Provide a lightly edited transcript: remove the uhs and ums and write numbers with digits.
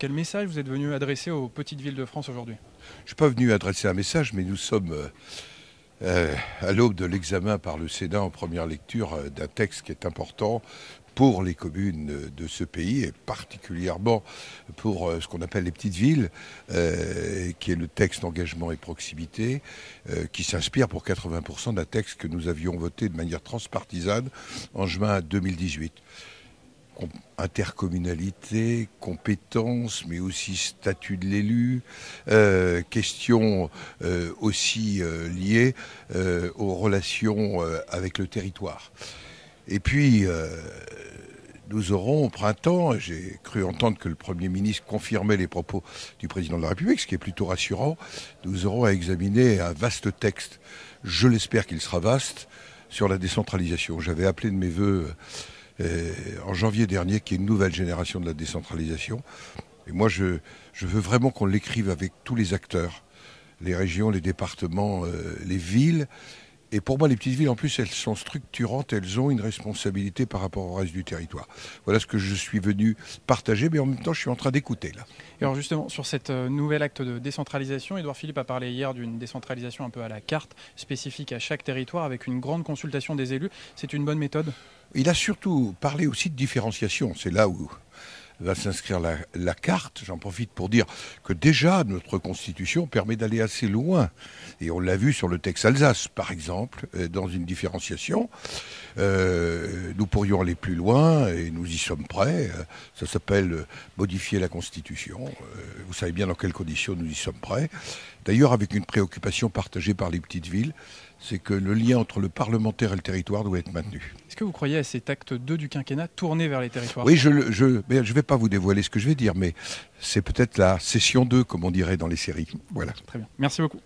Quel message vous êtes venu adresser aux petites villes de France aujourd'hui? Je ne suis pas venu adresser un message, mais nous sommes à l'aube de l'examen par le Sénat en première lecture d'un texte qui est important pour les communes de ce pays et particulièrement pour ce qu'on appelle les petites villes, qui est le texte engagement et proximité, qui s'inspire pour 80% d'un texte que nous avions voté de manière transpartisane en juin 2018. Intercommunalité, compétences, mais aussi statut de l'élu, questions aussi liées aux relations avec le territoire. Et puis, nous aurons au printemps, j'ai cru entendre que le Premier ministre confirmait les propos du Président de la République, ce qui est plutôt rassurant, nous aurons à examiner un vaste texte, je l'espère qu'il sera vaste, sur la décentralisation. J'avais appelé de mes voeux en janvier dernier, qui est une nouvelle génération de la décentralisation. Et moi, je veux vraiment qu'on l'écrive avec tous les acteurs, les régions, les départements, les villes. Et pour moi, les petites villes, en plus, elles sont structurantes, elles ont une responsabilité par rapport au reste du territoire. Voilà ce que je suis venu partager, mais en même temps, je suis en train d'écouter, là. Et alors justement, sur cette nouvel acte de décentralisation, Édouard Philippe a parlé hier d'une décentralisation un peu à la carte, spécifique à chaque territoire, avec une grande consultation des élus. C'est une bonne méthode? Il a surtout parlé aussi de différenciation. C'est là où va s'inscrire la carte. J'en profite pour dire que déjà notre Constitution permet d'aller assez loin. Et on l'a vu sur le texte Alsace, par exemple, dans une différenciation. Nous pourrions aller plus loin et nous y sommes prêts. Ça s'appelle modifier la Constitution. Vous savez bien dans quelles conditions nous y sommes prêts. D'ailleurs, avec une préoccupation partagée par les petites villes, c'est que le lien entre le parlementaire et le territoire doit être maintenu. Est-ce que vous croyez à cet acte 2 du quinquennat tourné vers les territoires? Oui, mais je vais pas vous dévoiler ce que je vais dire, mais c'est peut-être la session 2, comme on dirait dans les séries. Voilà. Très bien. Merci beaucoup.